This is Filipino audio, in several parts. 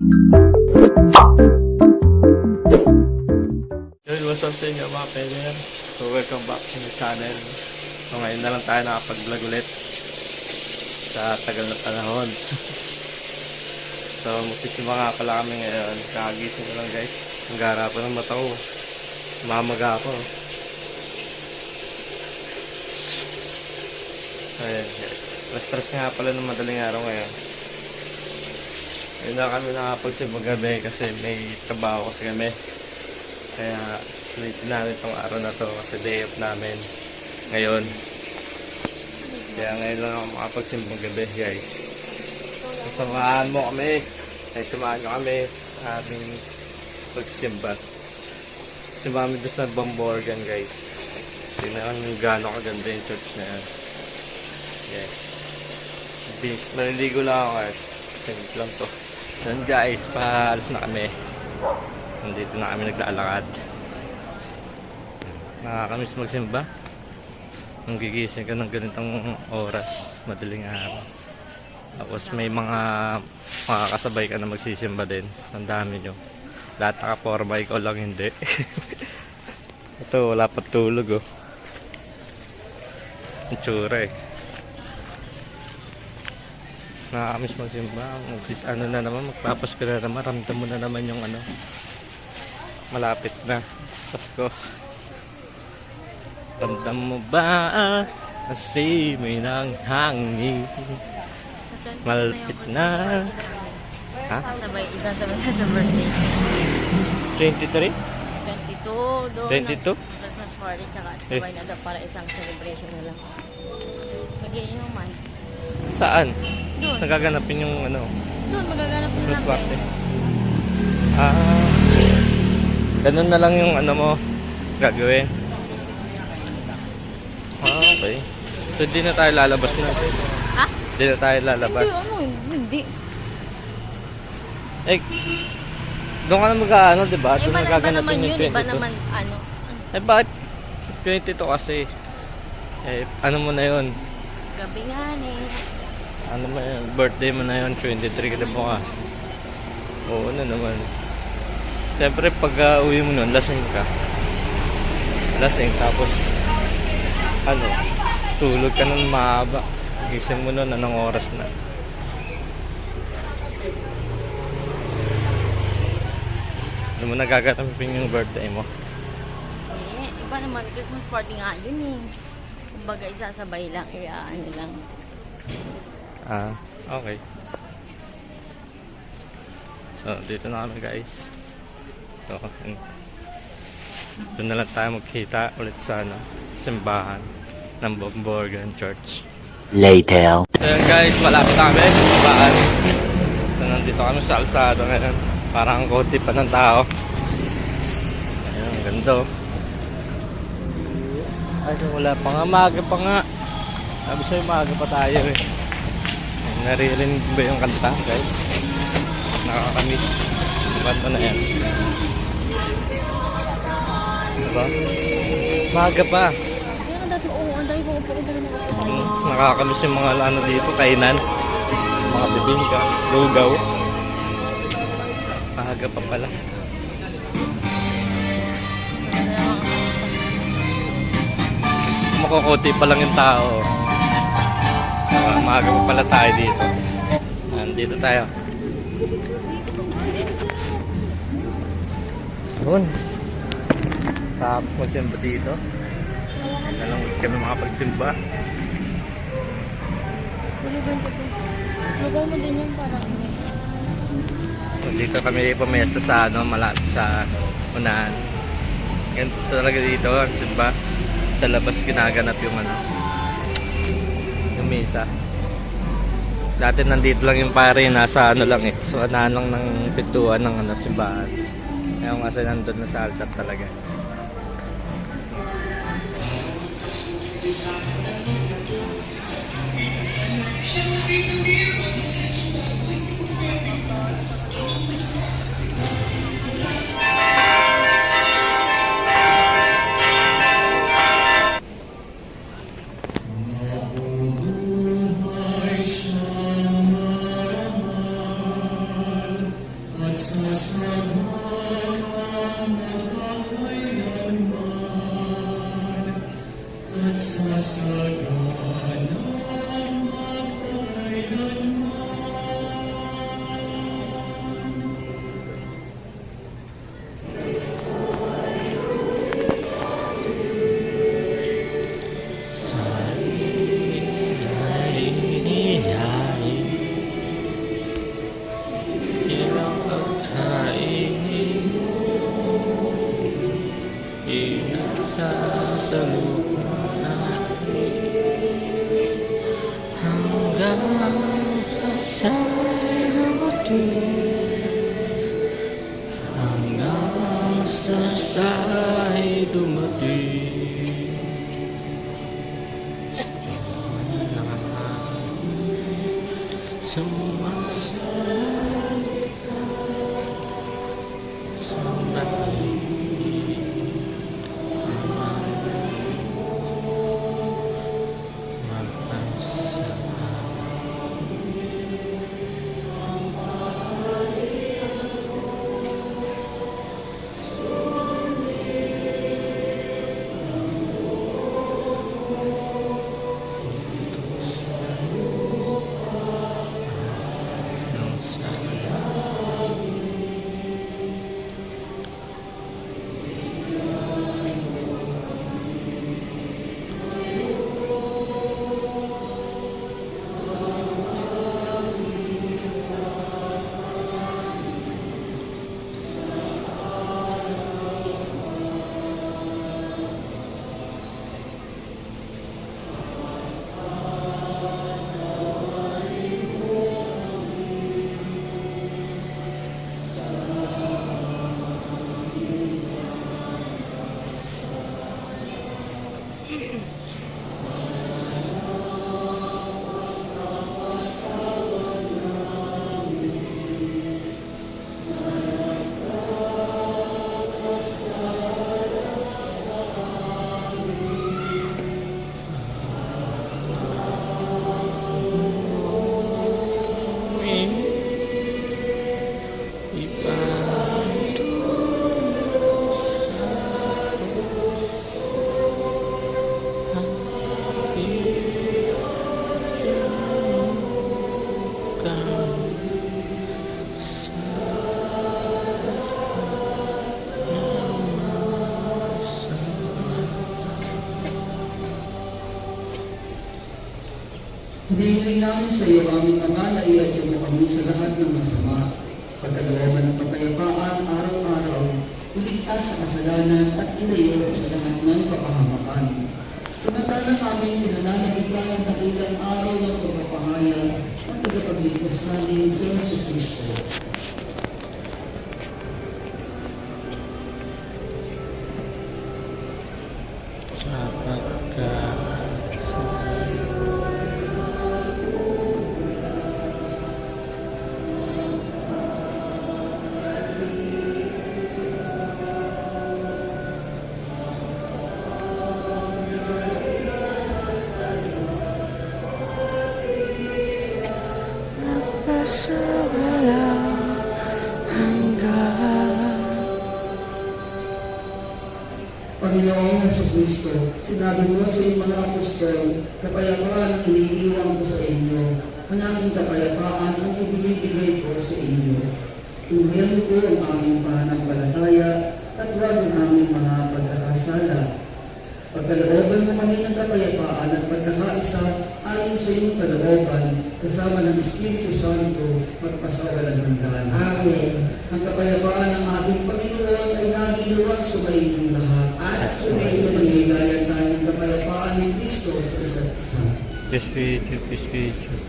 Yun, what's up sa inyo mga peler? So welcome back to the channel. So ngayon na lang tayo nakapag-vlog ulit sa tagal na panahon. So magsisimba nga pala kami ngayon. Kakagising ko lang guys. Ang gara pa ng mata ko. Mamaga ako. Ayan. Stress nga pala ng madaling araw ngayon. Ngayon na kami nakapagsimba gabi kasi may trabaho kasi kami. Kaya ulitin namin itong araw na to kasi day off namin ngayon. Kaya ngayon lang ako makapagsimbang gabi guys. Samahan mo kami. Ay samahan nyo kami sa ating pagsimba. Simami doon sa Bamborgan guys. Tingnan nyo gano'ng kaganda yung church na yan. Yes. Maliligo lang ako guys. Tingnan lang to. Yan guys, paalis na kami. Nandito na kami naglalakad. Nakakamiss magsimba. Nung gigising ka ng ganitong oras, madaling araw. Tapos may mga makakasabay ka na magsisimba din. Ang dami nyo. Lahat naka-forma, ikaw lang hindi. Ito, wala pa tulog oh. Ang tsura eh. Nakakamiss magsimba. Ano na naman, magpapasko na naman. Ramdam mo na naman yung ano. Malapit na Pasko. Ramdam mo ba kasi may nang hangin? Malapit na. Ha? Sabay, isasabay na sa birthday. 23? 22, doon. 22? Christmas party, tsaka sabay na daw para isang celebration na lang. Mag-iinuman. Saan? Doon. Nagaganapin yung ano? Doon, magaganap na Fruit natin. party. Ganun na lang yung ano mo gagawin. Okay. So hindi na tayo lalabas na. Ha? Hindi na tayo lalabas. Hindi. Eh, doon ka na mag-ano, diba? Doon Iba naman nagaganapin yun, yung 22. iba naman, ano. Eh, bakit 22 kasi? Eh, ano mo na yun? Gabi nga eh. Ano mo yun? Birthday mo na yun, 23 ka na bukas. Oo na naman. Siyempre, pag uwi mo nun, lasing ka. Lasing, tapos, ano, tulog ka nun mahaba. Gising mo nun, anong oras na. Ano mo nagaganapin yung birthday mo? Eh, iba naman, Christmas party nga yun eh. Kumbaga, isasabay lang, ano lang. Okay. So, dito na kami guys. So, doon na lang tayo magkita ulit sa ano, simbahan ng Bamborgan Church. Later. So yun guys, malapit na kami sa simbahan. So, nandito kami sa alsada ngayon. Parang konti pa ng tao. Ayun, ang ganda oh. Ay, wala pa nga, maaga pa nga. Sabi sa'yo, maaga pa tayo eh. Naririnig ba yung kanta guys? Nakakamiss. Yung kanta na yan. Diba? Maaga pa. Kaya dati, ang dami ko upo. Nakakamiss yung mga ano dito, kainan. Mga bibingka, lugaw. Maaga pa pala. Makukunti pa lang yung tao. Maaga pa pala tayo dito. Nandito tayo. Doon. Tapos magsimba dito. Na lang kami makapagsimba. Lugay mo din yung parang Dito kami pumesto sa ano, malapit sa unahan. Ganito talaga dito, ang simba. Sa labas ginaganap yung ano, yung misa. Dati nandito lang yung pare, nasa ano lang eh. So unahan lang ng pintuan ng ano, simbahan. Ngayon kasi nandun na sa altar talaga. Hanggang sa siya'y dumating. Sumasalit ka sa Hinihiling namin sa iyo, aming Ama, na iadya mo kami sa lahat ng masama, pagkalooban ng kapayapaan araw-araw, iligtas sa kasalanan at ilayo sa lahat ng kapahamakan. Samantalang aming pinananabigan ang dakilang araw ng pagpapahayag at tagapagligtas namin sa Jesucristo. Sapagkat sa walang hanggan. Panginoong Jesucristo, sinabi mo sa iyong mga apostol, kapayapaan ang iniiwan ko sa inyo, ang aking kapayapaan ang ibinibigay ko sa inyo. Tunghayan mo po ang aming pananampalataya at huwag ang aming mga pagkakasala. Pagkalooban mo kami ng kapayapaan at pagkakaisa ayon sa iyong kalooban, kasama ng Espiritu Santo, magpasawalang hanggan. Amen. Ang kapayapaan ng ating Panginoon ay lagi luwag sumayin lahat at sumayin mangigayan tayo ng kapayapaan ni Kristo sa isa't isa. Peace be with you, peace be with you.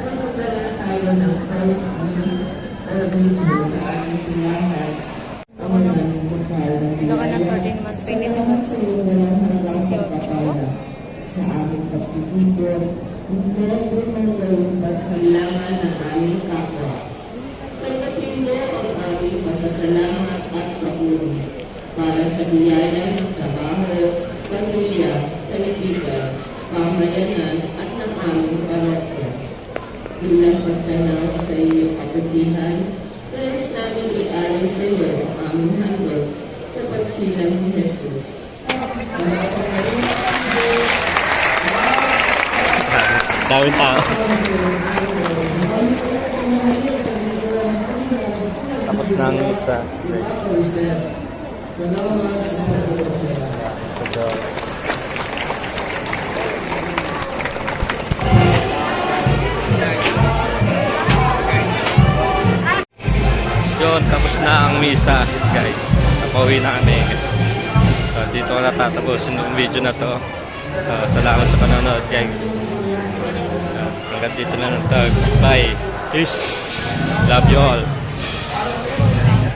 Pagpapala tayo ng pag-ibig na ating sinahan, ang maraming mahal na biyaya, salamat sa iyong walang hanggang pagpapala sa aming pagtitipon, mundo ng gawin pagsalamat ng aming kapwa. Pagdating mo ang aming pasasalamat at papuri para sa biyaya ng trabaho, pamilya, kaibigan, pamayanan at ng aming parokya. Bilang pagtanaw sa iyong kabutihan, nais namin ialay sa iyo ang aming handog sa pagsilang ni Jesus. Daming tao. Tapos na ang isa. Salamat sa Diyos. Yun, tapos na ang misa, guys. Napauwi na kami. So, dito ko natatapusin yung video na to. So, salamat sa panonood, guys. Hanggang dito na lang tag. Bye. Peace. Love you all.